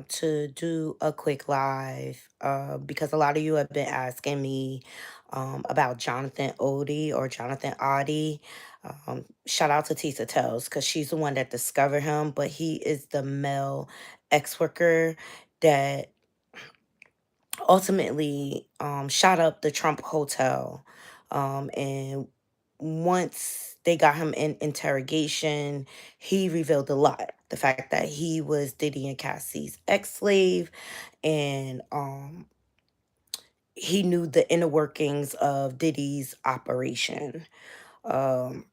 to do a quick live because a lot of you have been asking me about Jonathan Oddi or Jonathan Oddi. Shout out to Tisa Tells because she's the one that discovered him, but he is the male ex worker that ultimately shot up the Trump Hotel. And once they got him in interrogation, he revealed a lot. The fact that he was Diddy and Cassie's ex-slave, and he knew the inner workings of Diddy's operation. Um,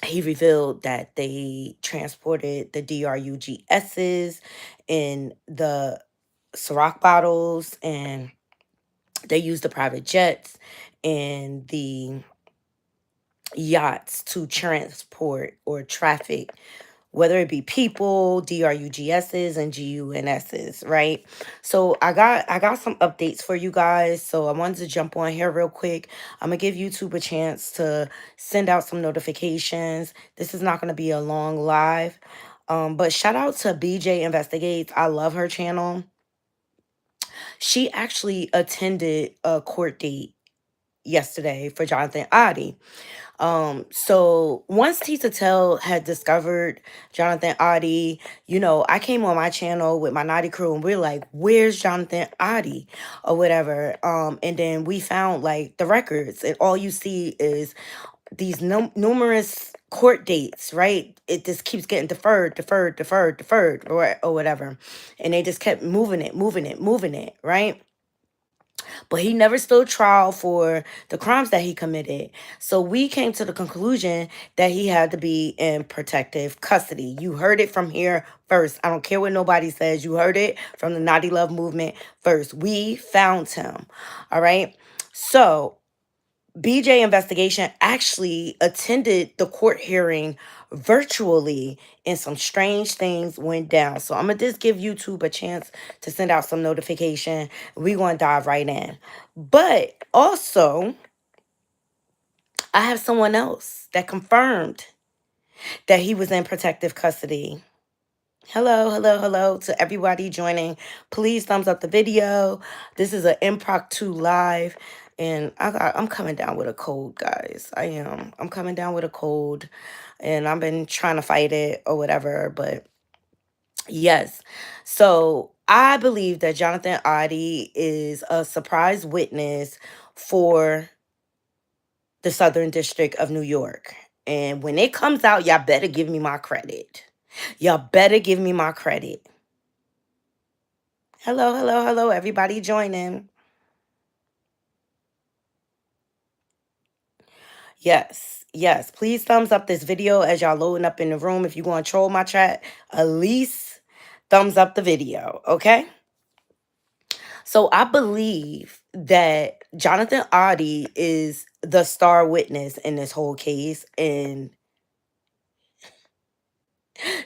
he revealed that they transported the DRUGSs in the Ciroc bottles, and they used the private jets and the yachts to transport or traffic, whether it be people, DRUGSs and GUNSs, right? So I got some updates for you guys. So I wanted to jump on here real quick. I'm gonna give YouTube a chance to send out some notifications. This is not gonna be a long live. But shout out to BJ Investigates. I love her channel. She actually attended a court date yesterday for Jonathan Oddi. So once Tisa Tell had discovered Jonathan Oddi, I came on my channel with my Knotty crew and we're like, where's Jonathan Oddi or whatever? And then we found like the records, and all you see is these numerous court dates, right? It just keeps getting deferred, or whatever. And they just kept moving it, right? But he never stood trial for the crimes that he committed. So we came to the conclusion that he had to be in protective custody. You heard it from here first. I don't care what nobody says. You heard it from the Naughty Love movement first. We found him. All right. So BJ Investigation actually attended the court hearing virtually, and some strange things went down. So I'm going to just give YouTube a chance to send out some notification. We're going to dive right in. But also, I have someone else that confirmed that he was in protective custody. Hello to everybody joining. Please thumbs up the video. This is an impromptu live, and I'm coming down with a cold, guys. I am. I'm coming down with a cold, and I've been trying to fight it or whatever, but yes. So I believe that Jonathan Oddi is a surprise witness for the Southern District of New York. And when it comes out, y'all better give me my credit. Y'all better give me my credit. Hello, everybody joining. Yes, please thumbs up this video as y'all loading up in the room. If you want to troll my chat, at least thumbs up the video, okay? So I believe that Jonathan Oddi is the star witness in this whole case, and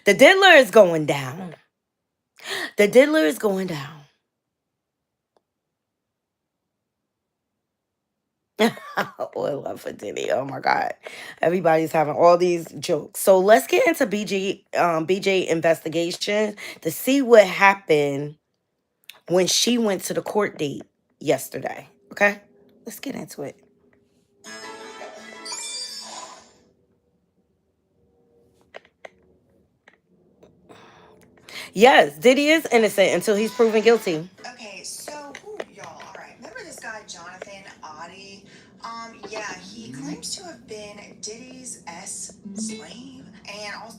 the diddler is going down. The diddler is going down. Oil love for Diddy. Oh my God. Everybody's having all these jokes. So let's get into BJ investigation to see what happened when she went to the court date yesterday. Okay? Let's get into it. Yes, Diddy is innocent until he's proven guilty. Okay, so, y'all, all right. Remember this guy, Jonathan Oddi? Yeah, he claims to have been Diddy's slave, and also.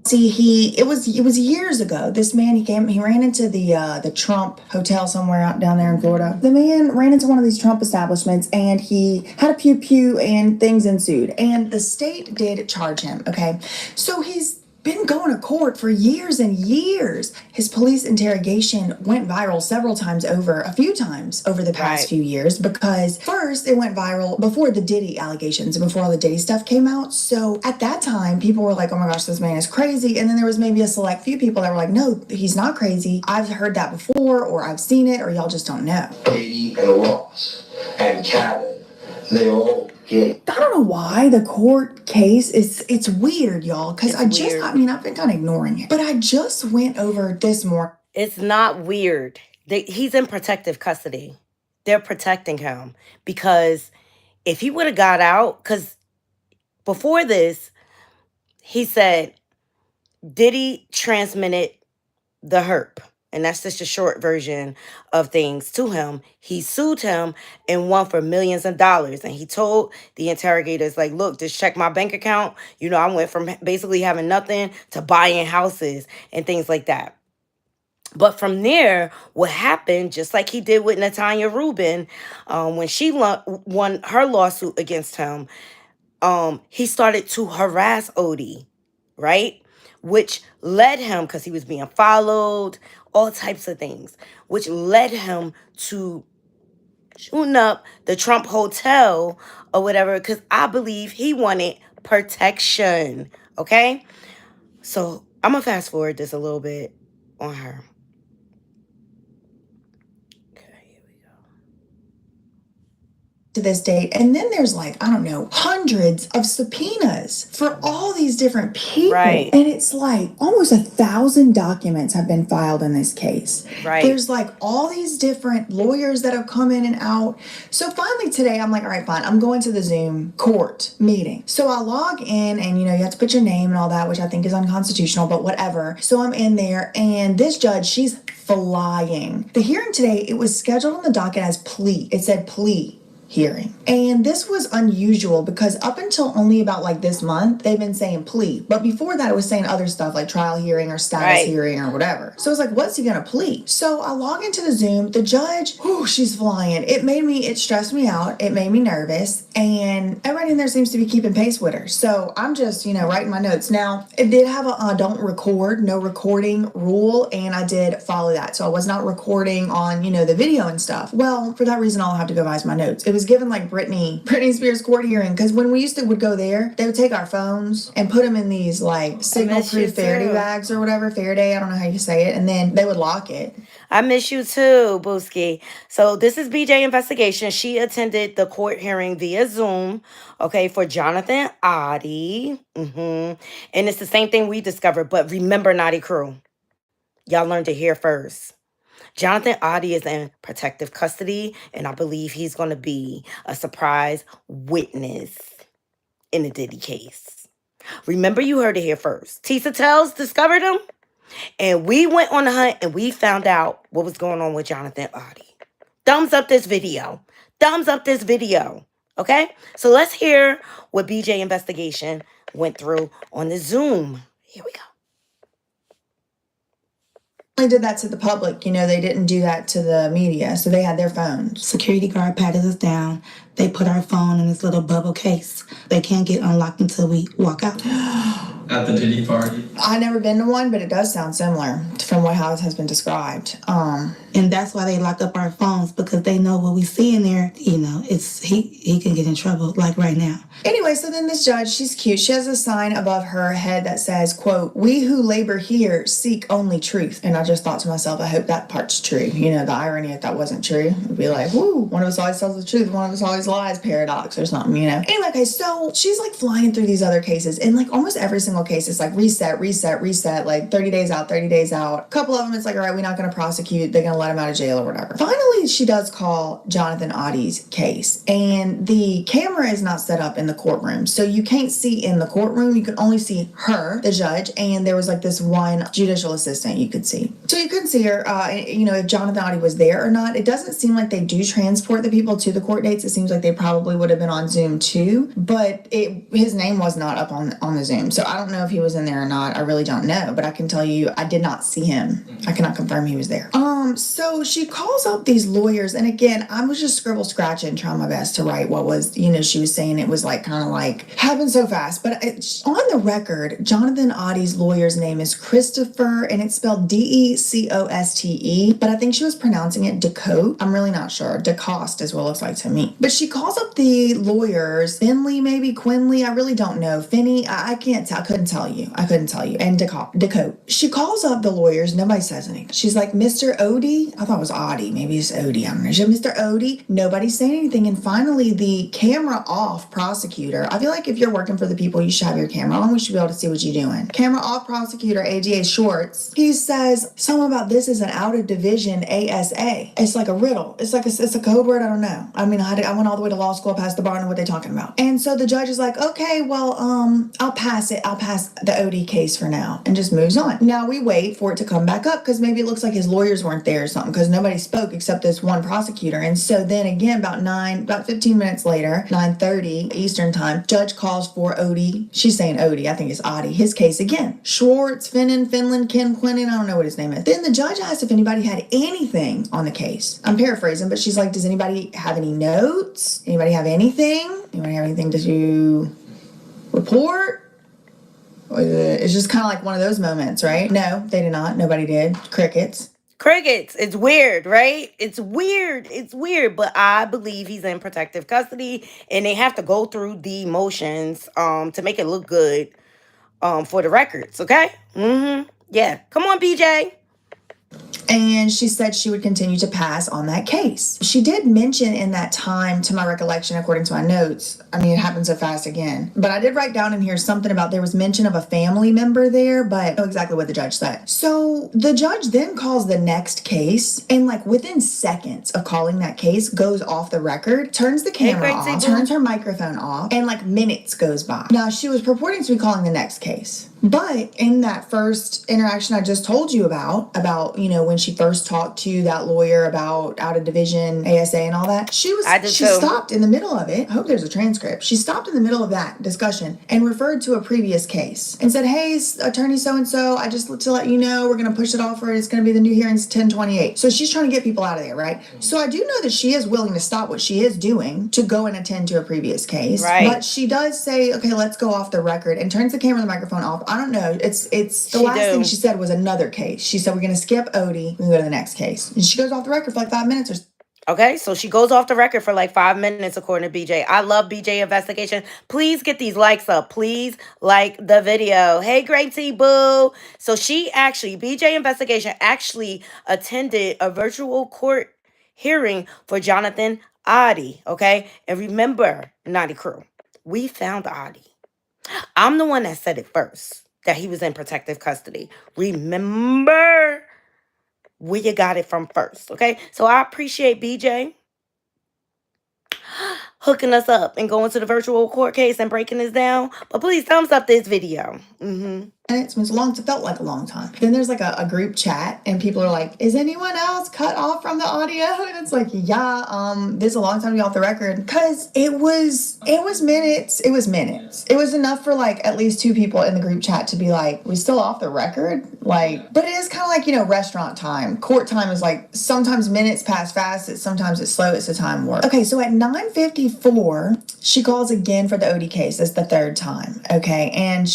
See, it was years ago. This man, he ran into the Trump hotel somewhere out down there in Florida. The man ran into one of these Trump establishments and he had a pew pew and things ensued. And the state did charge him, okay? So he's been going to court for years and years. His police interrogation went viral several times a few times over the past few years, because first it went viral before the Diddy allegations and before all the Diddy stuff came out. So at that time, people were like, oh my gosh, this man is crazy. And then there was maybe a select few people that were like, no, he's not crazy. I've heard that before, or I've seen it, or y'all just don't know. Katie and Ross and Kevin, they all get. I don't know why the court case it's weird, y'all, because I've been kind of ignoring it. But I just went over this more. It's not weird. He's in protective custody. They're protecting him because if he would have got out, because before this, he said Diddy transmitted the herp. And that's just a short version of things to him. He sued him and won for millions of dollars. And he told the interrogators, like, look, just check my bank account. You know, I went from basically having nothing to buying houses and things like that. But from there, what happened, just like he did with Natanya Rubin, when she won her lawsuit against him, he started to harass Oddi, right? Which led him, because he was being followed, all types of things, which led him to shooting up the Trump Hotel or whatever, because I believe he wanted protection, okay? So I'm going to fast forward this a little bit on her. To this date. And then there's like, I don't know, hundreds of subpoenas for all these different people. Right. And it's like almost 1,000 documents have been filed in this case. Right. There's like all these different lawyers that have come in and out. So finally today, I'm like, all right, fine. I'm going to the Zoom court meeting. So I log in and, you know, you have to put your name and all that, which I think is unconstitutional, but whatever. So I'm in there and this judge, she's flying. The hearing today, it was scheduled on the docket as plea. It said plea hearing. And this was unusual because up until only about like this month, they've been saying plea. But before that, it was saying other stuff like trial hearing or status hearing or whatever. So I was like, what's he gonna plea? So I log into the Zoom. The judge, she's flying. It stressed me out. It made me nervous. And everybody in there seems to be keeping pace with her. So I'm just, you know, writing my notes. Now, it did have a don't record, no recording rule. And I did follow that. So I was not recording on, you know, the video and stuff. Well, for that reason, I'll have to go by my notes. It was given like Britney Spears court hearing, because when we would go there, they would take our phones and put them in these like signal-proof Faraday bags or whatever, Faraday, I don't know how you say it, and then they would lock it. I miss you too, Booski. So this is BJ Investigation. She attended the court hearing via Zoom, okay, for Jonathan Oddi. And it's the same thing we discovered, but remember, Knotty Crew, y'all learned it here first. Jonathan Oddi is in protective custody, and I believe he's going to be a surprise witness in the Diddy case. Remember, you heard it here first. Tisa Tells discovered him, and we went on the hunt, and we found out what was going on with Jonathan Oddi. Thumbs up this video. Thumbs up this video. Okay? So let's hear what BJ Investigation went through on the Zoom. Here we go. They did that to the public, you know, they didn't do that to the media, so they had their phones. Security guard patted us down. They put our phone in this little bubble case. They can't get unlocked until we walk out. At the Diddy party? I've never been to one, but it does sound similar from how it has been described. And that's why they lock up our phones, because they know what we see in there, you know, he can get in trouble, like right now. Anyway, so then this judge, she's cute. She has a sign above her head that says, quote, "We who labor here seek only truth." And I just thought to myself, I hope that part's true. You know, the irony if that wasn't true, it would be like, woo, one of us always tells the truth, one of us always lies, paradox or something, you know. Anyway, okay, so she's like flying through these other cases, and like almost every single case is like reset, like 30 days out, 30 days out. A couple of them, it's like, all right, we're not going to prosecute. They're going to let him out of jail or whatever. Finally, she does call Jonathan Oddi's case, and the camera is not set up in the courtroom. So you can't see in the courtroom. You can only see her, the judge, and there was like this one judicial assistant you could see. So you couldn't see her, you know, if Jonathan Oddi was there or not. It doesn't seem like they do transport the people to the court dates. It seems like they probably would have been on Zoom too, but his name was not up on the Zoom. So I don't know if he was in there or not. I really don't know, but I can tell you I did not see him. I cannot confirm he was there. So she calls up these lawyers, and again, I was just scribble scratching, trying my best to write what was, you know, she was saying. It was like kind of like happened so fast, but on the record, Jonathan Oddi's lawyer's name is Christopher, and it's spelled Decoste, but I think she was pronouncing it Decote. I'm really not sure. Decoste is what it looks like to me. But she calls up the lawyers, Finley, maybe Quinley, I really don't know. Finney, I can't tell. couldn't tell you. And Dakota, she calls up the lawyers. Nobody says anything. She's like, Mr. Oddi. I thought it was Oddi. Maybe it's Oddi. I don't know. She said, Mr. Oddi. Nobody's saying anything. And finally, the camera off prosecutor. I feel like if you're working for the people, you should have your camera on. We should be able to see what you're doing. Camera off prosecutor, AGA Schwartz. He says something about this is an out of division ASA. It's like a riddle. It's a code word. I don't know. I mean, I went all the way to law school, past the bar, and know what they're talking about. And so the judge is like, okay, well, I'll pass it. I'll pass the Oddi case for now, and just moves on. Now we wait for it to come back up because maybe it looks like his lawyers weren't there or something because nobody spoke except this one prosecutor. And so then again, about 15 minutes later, 9:30 Eastern time, judge calls for Oddi. She's saying Oddi. I think it's Oddi. His case again. Schwartz, Finland, Ken Quinnan. I don't know what his name is. Then the judge asked if anybody had anything on the case. I'm paraphrasing, but she's like, does anybody have any notes? Anybody have anything? Anybody have anything to report? It's just kind of like one of those moments, right? No, they did not. Nobody did. Crickets. It's weird, right? It's weird, but I believe he's in protective custody and they have to go through the motions to make it look good for the records, okay? Yeah. Come on, BJ. And she said she would continue to pass on that case. She did mention in that time, to my recollection, according to my notes, I mean, it happened so fast again, but I did write down in here something about there was mention of a family member there, but I don't know exactly what the judge said. So the judge then calls the next case, and like within seconds of calling that case, goes off the record, turns the camera off, turns her microphone off, and like minutes goes by. Now, she was purporting to be calling the next case. But in that first interaction I just told you about, you know, when she first talked to that lawyer about out of division ASA and all that, she stopped in the middle of it. I hope there's a transcript. She stopped in the middle of that discussion and referred to a previous case and said, hey, attorney so-and-so, I just to let you know, we're going to push it off for it. It's going to be the new hearings 10/28. So she's trying to get people out of there, right? So I do know that she is willing to stop what she is doing to go and attend to a previous case. Right. But she does say, okay, let's go off the record, and turns the camera and the microphone off. I don't know. It's the last thing she said was another case. She said, we're going to skip Oddi and go to the next case. And she goes off the record for like 5 minutes or so. Okay, so she goes off the record for like 5 minutes, according to BJ. I love BJ investigation. Please get these likes up. Please like the video. Hey, Great T Boo. So BJ investigation actually attended a virtual court hearing for Jonathan Oddi. Okay, and remember, Knotty crew, we found Oddi. I'm the one that said it first, that he was in protective custody. Remember where you got it from first, okay? So I appreciate BJ hooking us up and going to the virtual court case and breaking this down. But please thumbs up this video. It felt like a long time. Then there's like a group chat and people are like, is anyone else cut off from the audio? And it's like, yeah, this is a long time to be off the record. Cause it was minutes. It was enough for like at least 2 people in the group chat to be like, we still off the record? Like, but it is kind of like, you know, restaurant time. Court time is like, sometimes minutes pass fast. Sometimes it's slow. It's a time warp. Okay. So at 9:54, she calls again for the Oddi case. It's the 3rd time. Okay. And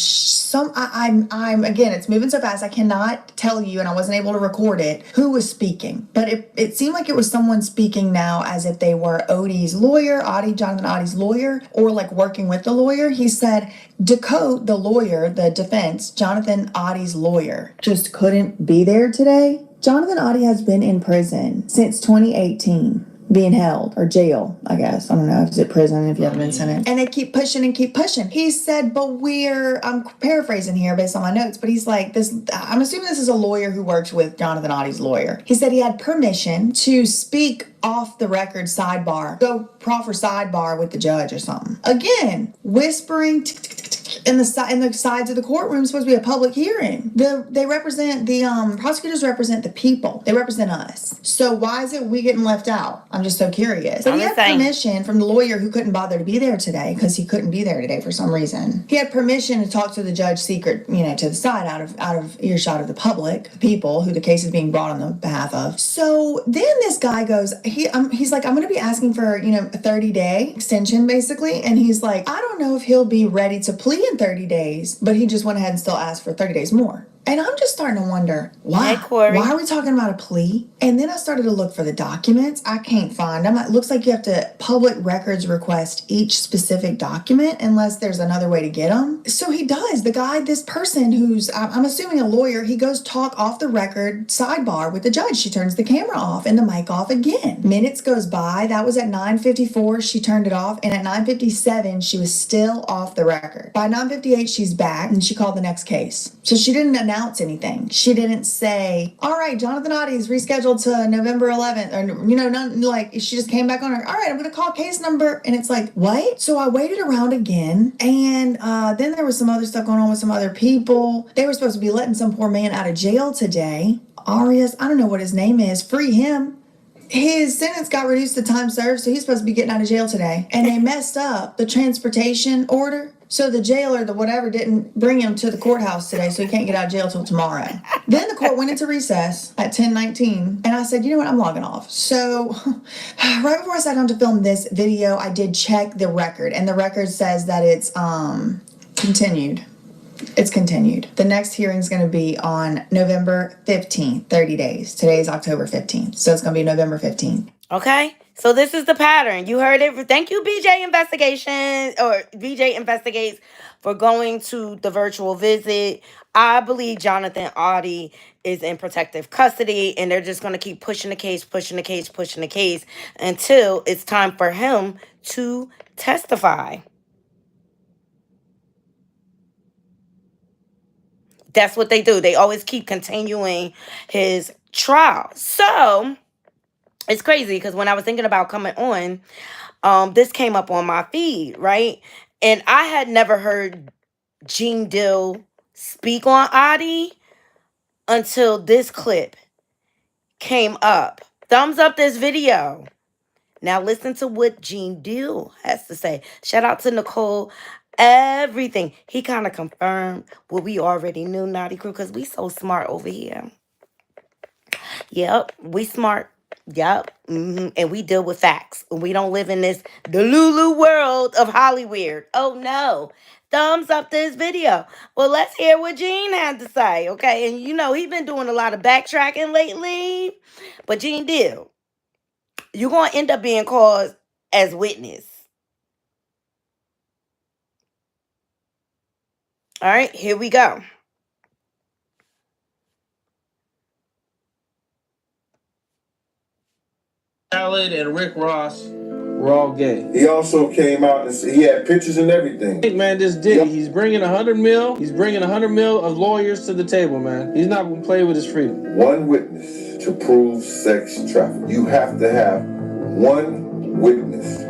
I'm again, it's moving so fast, I cannot tell you, and I wasn't able to record it, who was speaking. But it seemed like it was someone speaking now as if they were Oddi's lawyer, Jonathan Oddi's lawyer, or like working with the lawyer. He said, Dakota, the lawyer, the defense, Jonathan Oddi's lawyer, just couldn't be there today. Jonathan Oddi has been in prison since 2018. Being held, or jail, I guess. I don't know if it's prison if you haven't been sentenced. And they keep pushing and keep pushing. He said, but I'm paraphrasing here based on my notes, but he's like, I'm assuming this is a lawyer who works with Jonathan Oddi's lawyer. He said he had permission to speak off the record sidebar, go proffer sidebar with the judge or something. Again, whispering in the sides of the courtroom is supposed to be a public hearing. The prosecutors represent the people. They represent us. So why is it we getting left out? I'm just so curious. But he had permission from the lawyer who couldn't bother to be there today because he couldn't be there today for some reason. He had permission to talk to the judge secret, you know, to the side out of earshot of the public, the people who the case is being brought on the behalf of. So then this guy goes, he's like, I'm going to be asking for, you know, a 30-day extension basically. And he's like, I don't know if he'll be ready to plea in 30 days, but he just went ahead and still asked for 30 days more. And I'm just starting to wonder, why? Hey, Corey. Why are we talking about a plea? And then I started to look for the documents. I can't find them. It looks like you have to public records request each specific document unless there's another way to get them. So he does. The guy, this person who's, I'm assuming a lawyer, he goes talk off the record sidebar with the judge. She turns the camera off and the mic off again. Minutes goes by. That was at 9:54. She turned it off. And at 9:57, she was still off the record. By 9:58, she's back and she called the next case. So she didn't announce anything. She didn't say, all right, Jonathan Oddi is rescheduled to November 11th, or, nothing. Like, she just came back on her, all right, I'm going to call case number. And it's like, what? So I waited around again. And then there was some other stuff going on with some other people. They were supposed to be letting some poor man out of jail today. Arias, I don't know what his name is. Free him. His sentence got reduced to time served, so he's supposed to be getting out of jail today. And they messed up the transportation order. So the jailer, the whatever, didn't bring him to the courthouse today, so he can't get out of jail till tomorrow. Then the court went into recess at 10:19, and I said, you know what, I'm logging off. So right before I sat down to film this video, I did check the record, and the record says that it's continued. It's continued. The next hearing is going to be on November 15th, 30 days. Today's October 15th, so it's going to be November 15th. Okay, so this is the pattern. You heard it. Thank you, BJ Investigates for going to the virtual visit. I believe Jonathan Oddi is in protective custody, and they're just going to keep pushing the case until it's time for him to testify. That's what they do. They always keep continuing his trial. So it's crazy because when I was thinking about coming on, this came up on my feed, right? And I had never heard Gene Dill speak on Oddi until this clip came up. Thumbs up this video. Now listen to what Gene Dill has to say. Shout out to Nicole. Everything. He kind of confirmed what we already knew, Knotty Crew, because we so smart over here. Yep, we smart. Yep. And we deal with facts. We don't live in this Delulu world of Hollywood. Oh, no. Thumbs up this video. Well, let's hear what Gene had to say, okay? And, he's been doing a lot of backtracking lately. But Gene Dill, you're going to end up being called as witness. All right, here we go. Khaled and Rick Ross were all gay. He also came out and said he had pictures and everything. Hey man, this Diddy, he's bringing 100 mil. He's bringing 100 mil of lawyers to the table, man. He's not gonna play with his freedom. One witness to prove sex trafficking. You have to have one witness.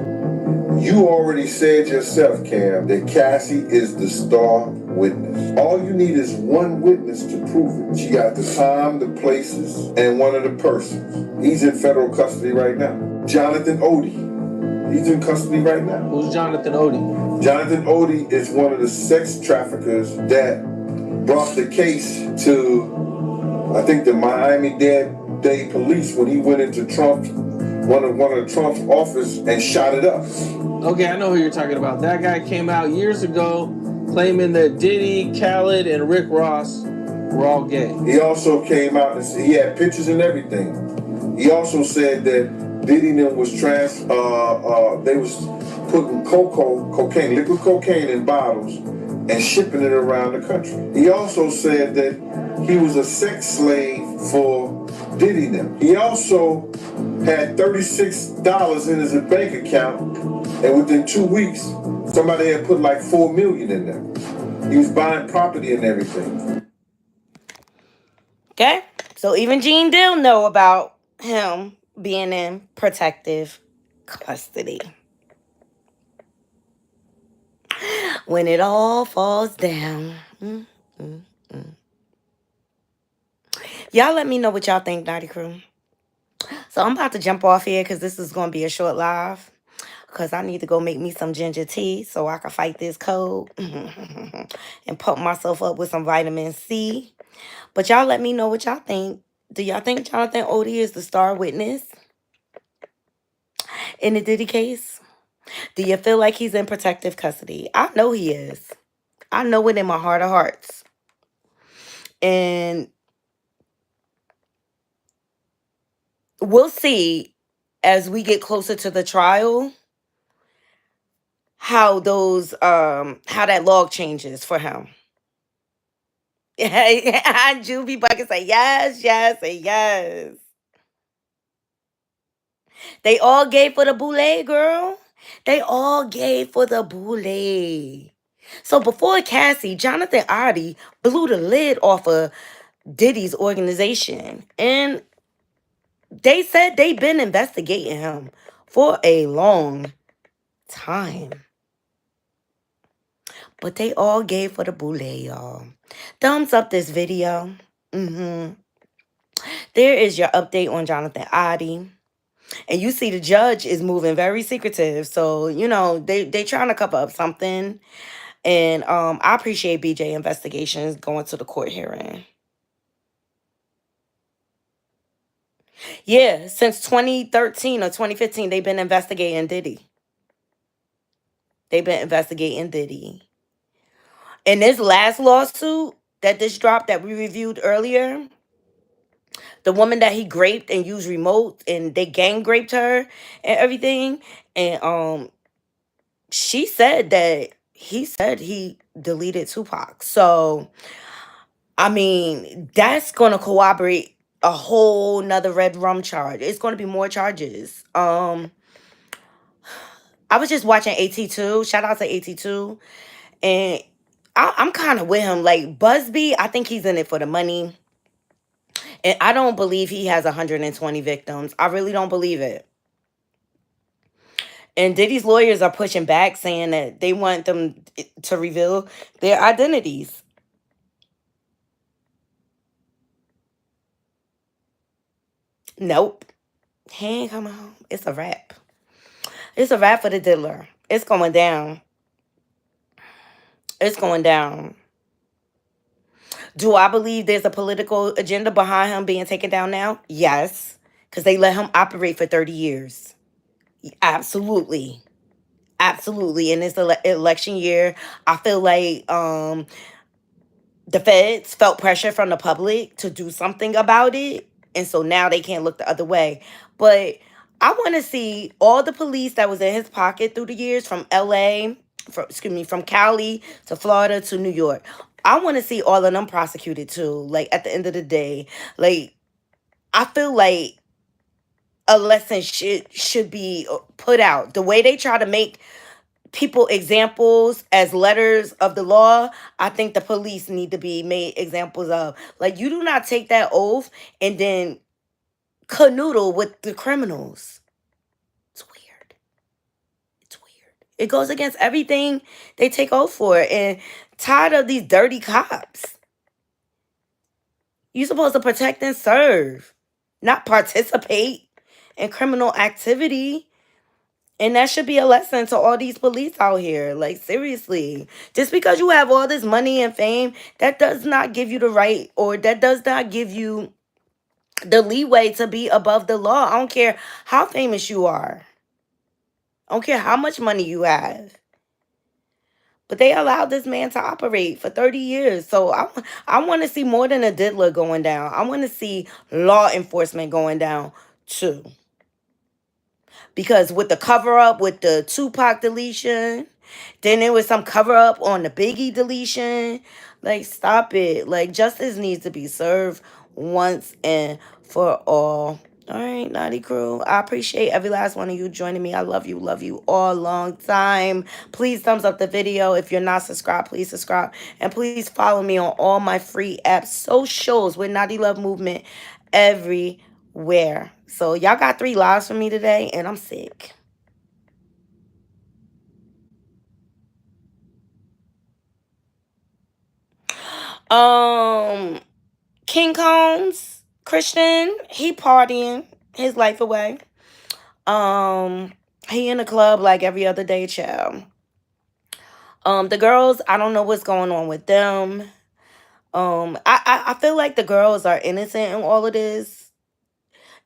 You already said yourself, Cam, that Cassie is the star witness. All you need is one witness to prove it. She got the time, the places, and one of the persons. He's in federal custody right now. Jonathan Oddi. He's in custody right now. Who's Jonathan Oddi? Jonathan Oddi is one of the sex traffickers that brought the case to, I think, the Miami-Dade police when he went into one of Trump's office and shot it up. Okay, I know who you're talking about. That guy came out years ago claiming that Diddy, Khaled, and Rick Ross were all gay. He also came out and said he had pictures and everything. He also said that Diddy and them was they was putting cocaine, liquid cocaine in bottles and shipping it around the country. He also said that he was a sex slave for Diddy and them. He also had $36 in his bank account, and within 2 weeks, somebody had put like $4 million in there. He was buying property and everything. Okay, so even Gene Dill know about him being in protective custody. When it all falls down. Y'all let me know what y'all think, Knotty Crew. So I'm about to jump off here because this is going to be a short live. Because I need to go make me some ginger tea so I can fight this cold. And pump myself up with some vitamin C. But y'all let me know what y'all think. Do y'all think Jonathan Oddi is the star witness in the Diddy case? Do you feel like he's in protective custody? I know he is. I know it in my heart of hearts. And we'll see as we get closer to the trial how how that log changes for him. Juvie Bucket say yes, yes, and yes. They all gave for the boule, girl. They all gave for the boule. So before Cassie, Jonathan Oddi blew the lid off of Diddy's organization. And they said they've been investigating him for a long time. But they all gave for the boule, y'all. Thumbs up this video. There is your update on Jonathan Oddi. And you see the judge is moving very secretive. So, they trying to cover up something. And I appreciate BJ Investigations going to the court hearing. Yeah, since 2013 or 2015, they've been investigating Diddy. They've been investigating Diddy. And this last lawsuit that this dropped that we reviewed earlier, the woman that he raped and used remote and they gang raped her and everything. And she said that he said he deleted Tupac. So, I mean, that's going to corroborate a whole nother red rum charge. It's going to be more charges. I was just watching AT2. Shout out to AT2. And I'm kind of with him. Like, Busby, I think he's in it for the money. And I don't believe he has 120 victims. I really don't believe it. And Diddy's lawyers are pushing back, saying that they want them to reveal their identities. Nope. He ain't coming home. It's a wrap. It's a wrap for the diddler. It's going down. It's going down. Do I believe there's a political agenda behind him being taken down now? Yes. Because they let him operate for 30 years. Absolutely. Absolutely. In this election year, I feel like the feds felt pressure from the public to do something about it. And so now they can't look the other way. But I want to see all the police that was in his pocket through the years from LA, from Cali to Florida to New York. I want to see all of them prosecuted too. Like at the end of the day, like I feel like a lesson should be put out. The way they try to make people examples as letters of the law, I think the police need to be made examples of. Like, you do not take that oath and then canoodle with the criminals. It's weird. It's weird. It goes against everything they take oath for. And tired of these dirty cops. You're supposed to protect and serve, not participate in criminal activity. And that should be a lesson to all these police out here. Like, seriously. Just because you have all this money and fame, that does not give you the right, or that does not give you the leeway to be above the law. I don't care how famous you are. I don't care how much money you have. But they allowed this man to operate for 30 years. So I want to see more than a diddler going down. I want to see law enforcement going down too. Because with the cover up with the Tupac deletion, then there was some cover up on the Biggie deletion. Like, stop it. Like, justice needs to be served once and for all. All right, Knotty crew. I appreciate every last one of you joining me. I love you all long time. Please thumbs up the video. If you're not subscribed, please subscribe. And please follow me on all my free apps, socials with Knotty Love Movement everywhere. So y'all got 3 lives for me today, and I'm sick. King Combs, Christian, he partying his life away. He in the club like every other day, child. The girls, I don't know what's going on with them. I feel like the girls are innocent in all of this.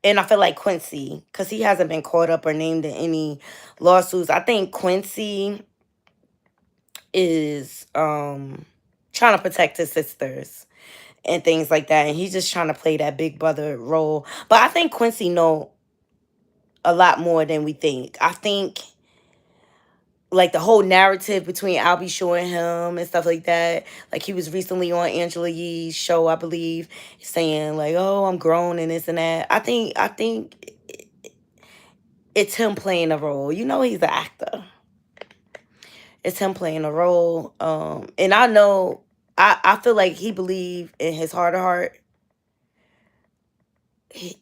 And I feel like Quincy, because he hasn't been caught up or named in any lawsuits. I think Quincy is trying to protect his sisters. and things like that. And he's just trying to play that big brother role. But I think Quincy know a lot more than we think. I think like the whole narrative between Albie Shore and him and stuff like that. Like he was recently on Angela Yee's show, I believe, saying like, "Oh, I'm grown and this and that." I think it's him playing a role. You know, he's an actor. It's him playing a role. And I know, I feel like he believed in his heart of heart. He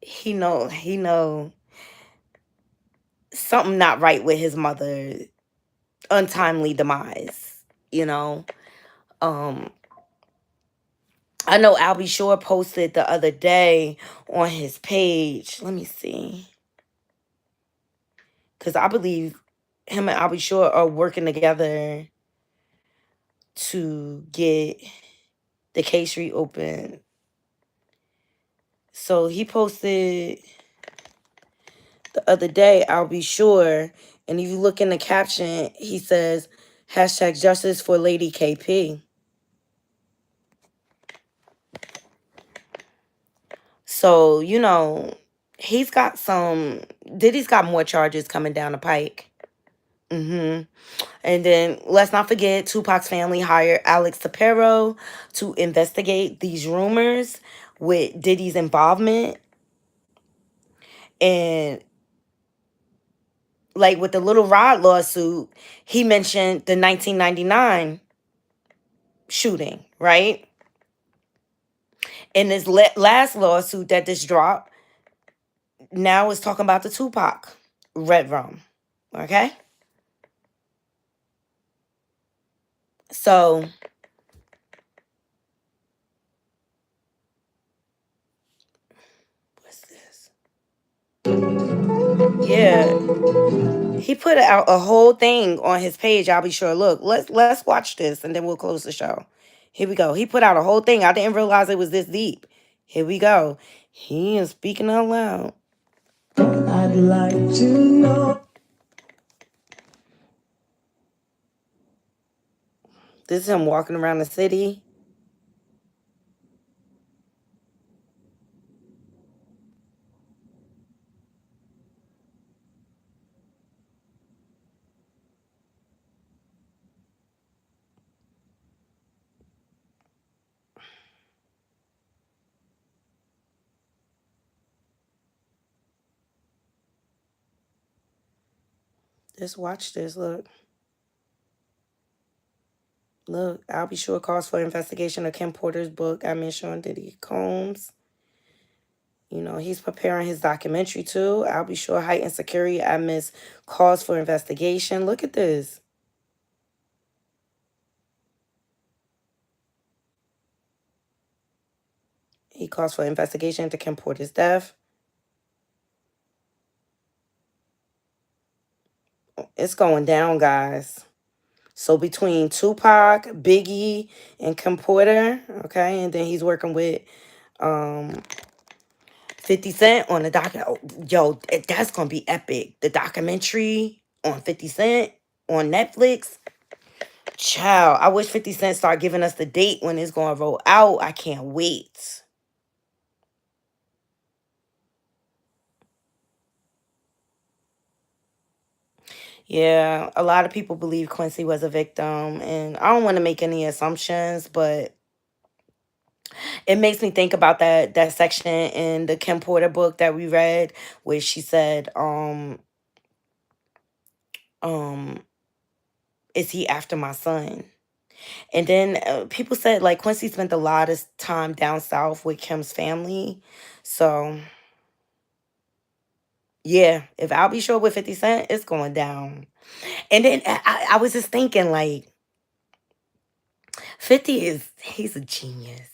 he know something not right with his mother untimely demise. You know, um, I know Albie Shore posted the other day on his page. Let me see, because I believe him and Albie Shore are working together to get the case reopened. So he posted the other day, I'll be sure. And if you look in the caption, he says, hashtag justice for Lady KP. So, you know, he's got some, Diddy's got more charges coming down the pike. And then let's not forget, Tupac's family hired Alex Tapero to investigate these rumors with Diddy's involvement. And like with the Little Rod lawsuit, he mentioned the 1999 shooting, right? In this last lawsuit that just dropped, now is talking about the Tupac Red Rum. Okay? So, what's this? Yeah. He put out a whole thing on his page. I'll be sure. Look, let's watch this and then we'll close the show. Here we go. He put out a whole thing. I didn't realize it was this deep. Here we go. He is speaking out loud. I'd like to know. This is him walking around the city. Just watch this. Look. Look, I'll be sure calls for investigation of Kim Porter's book. I mentioned Diddy Combs. You know, he's preparing his documentary too. I'll be sure heightened security amidst calls for investigation. Look at this. He calls for investigation into Kim Porter's death. It's going down, guys. So between Tupac, Biggie, and Kim Porter, okay, and then he's working with 50 Cent on the doc. Oh, yo, that's gonna be epic. The documentary on 50 Cent on Netflix. Child, I wish 50 Cent start giving us the date when it's gonna roll out. I can't wait. Yeah, a lot of people believe Quincy was a victim, and I don't want to make any assumptions, but it makes me think about that section in the Kim Porter book that we read, where she said, um, is he after my son? And then people said like Quincy spent a lot of time down south with Kim's family, so yeah, if I'll be sure with 50 Cent, it's going down. And then I was just thinking like 50 he's a genius.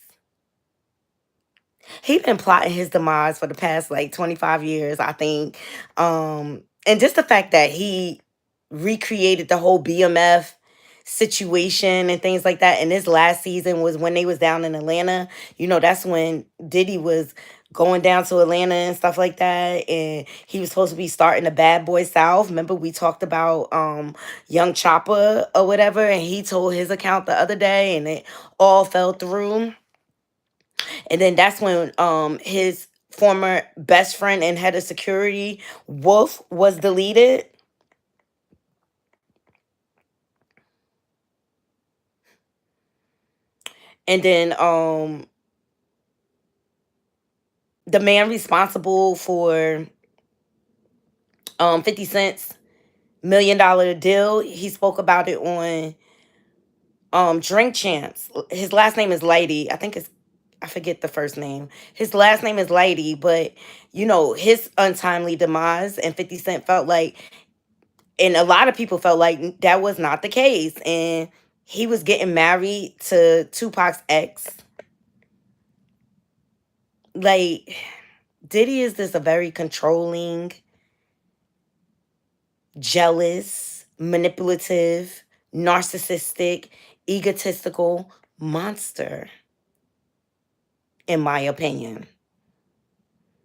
He been plotting his demise for the past like 25 years, I think. And just the fact that he recreated the whole BMF situation and things like that. And this last season was when they was down in Atlanta. You know, that's when Diddy was going down to Atlanta and stuff like that. And he was supposed to be starting the Bad Boy South. Remember we talked about Young Chopper or whatever, and he told his account the other day and it all fell through. And then that's when his former best friend and head of security, Wolf, was deleted. And then the man responsible for 50 Cent's $1 million deal, he spoke about it on Drink Champs. His last name is Lighty. I forget the first name. His last name is Lighty, but his untimely demise, and 50 Cent felt like, and a lot of people felt like that was not the case. And he was getting married to Tupac's ex. Like, Diddy is just a very controlling, jealous, manipulative, narcissistic, egotistical monster, in my opinion.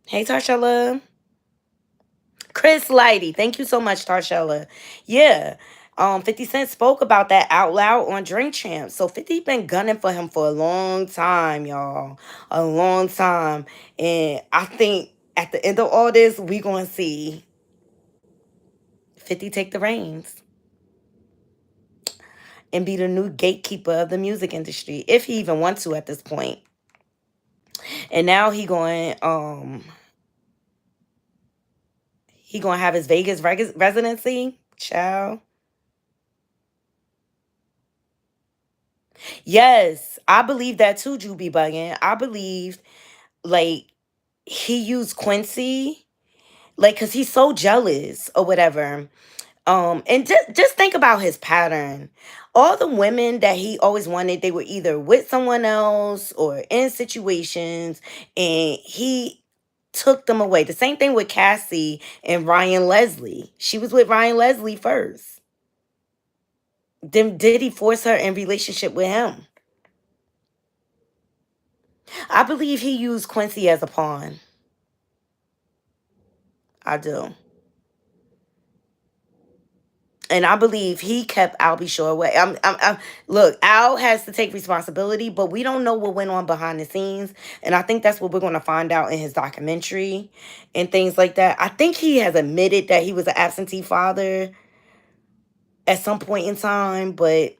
Hey, Tarshella. Chris Lighty. Thank you so much, Tarshella. Yeah. 50 Cent spoke about that out loud on Drink Champs. So 50 been gunning for him for a long time, y'all. A long time. And I think at the end of all this, we gonna see 50 take the reins and be the new gatekeeper of the music industry, if he even wants to at this point. And now he gonna have his Vegas residency, child. Yes, I believe that too, Juby Buggin. I believe, like, he used Quincy, like, cause he's so jealous or whatever. And just think about his pattern. All the women that he always wanted, they were either with someone else or in situations, and he took them away. The same thing with Cassie and Ryan Leslie. She was with Ryan Leslie first. Then did he force her in relationship with him? I believe he used Quincy as a pawn. I do. And I believe he kept Albie Shore away. Look, Al has to take responsibility, but we don't know what went on behind the scenes. And I think that's what we're going to find out in his documentary and things like that. I think he has admitted that he was an absentee father at some point in time, but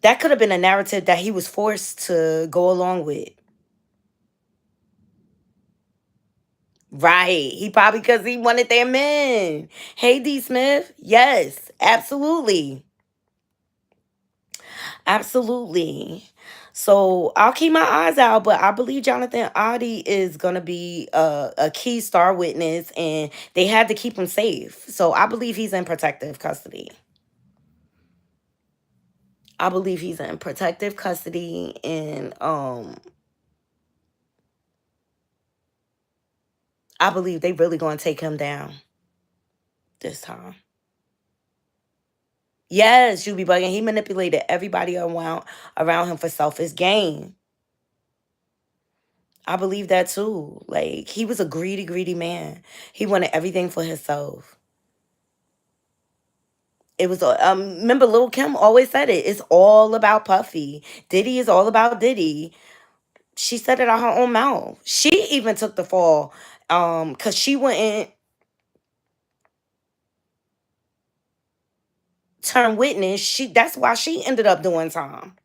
that could have been a narrative that he was forced to go along with. Right. He probably, because he wanted their men. Hey, D. Smith. Yes, absolutely. Absolutely. So I'll keep my eyes out, but I believe Jonathan Oddi is going to be a key star witness, and they had to keep him safe. So I believe he's in protective custody. I believe he's in protective custody, and I believe they really going to take him down this time. Yes, you be bugging. He manipulated everybody around him for selfish gain. I believe that too. Like, he was a greedy, greedy man. He wanted everything for himself. It was, remember Lil Kim always said it. It's all about Puffy. Diddy is all about Diddy. She said it out her own mouth. She even took the fall, because she wouldn't turn witness. That's why she ended up doing time.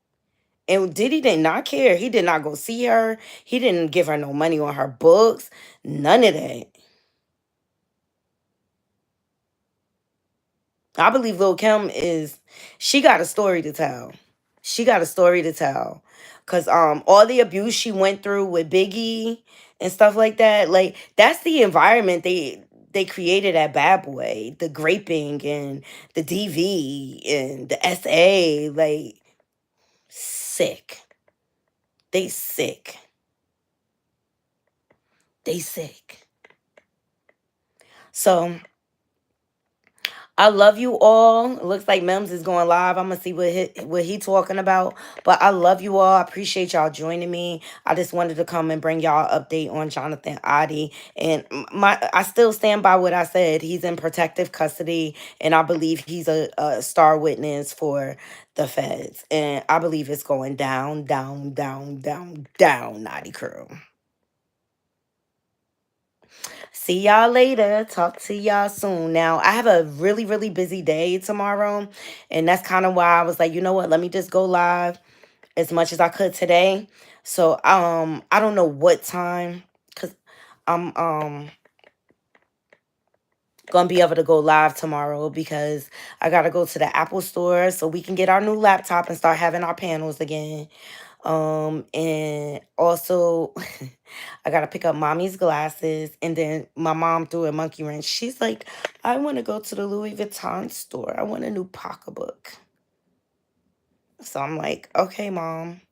And Diddy did not care. He did not go see her. He didn't give her no money on her books. None of that. I believe Lil Kim she got a story to tell. She got a story to tell. Cause all the abuse she went through with Biggie and stuff like that, like, that's the environment they created at Bad Boy. The graping and the DV and the SA, like, sick. They sick. They sick. So I love you all. It looks like Mims is going live. I'm gonna see what he talking about. But I love you all. I appreciate y'all joining me. I just wanted to come and bring y'all an update on Jonathan Oddi. And I still stand by what I said. He's in protective custody, and I believe he's a star witness for the feds. And I believe it's going down, down, down, down, down, Naughty Crew. See y'all later. Talk to y'all soon. Now, I have a really, really busy day tomorrow. And that's kind of why I was like, you know what? Let me just go live as much as I could today. So, I don't know what time, because I'm gonna be able to go live tomorrow, because I gotta go to the Apple store so we can get our new laptop and start having our panels again. And also I gotta pick up mommy's glasses, and then my mom threw a monkey wrench. She's like, I want to go to the Louis Vuitton store. I want a new pocketbook. So I'm like, okay, mom.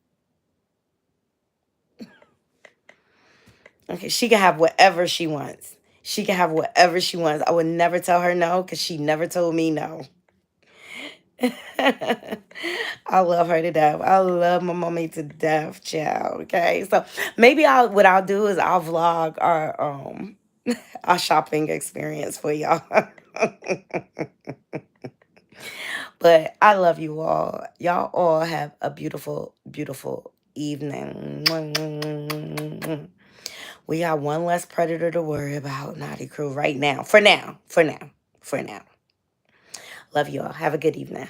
Okay, she can have whatever she wants. She can have whatever she wants. I would never tell her no, because she never told me no. I love her to death. I love my mommy to death, child. Okay. So maybe what I'll do is I'll vlog our shopping experience for y'all. But I love you all. Y'all all have a beautiful, beautiful evening. We got one less predator to worry about, Naughty Crew, right now. For now. For now. For now. Love you all. Have a good evening.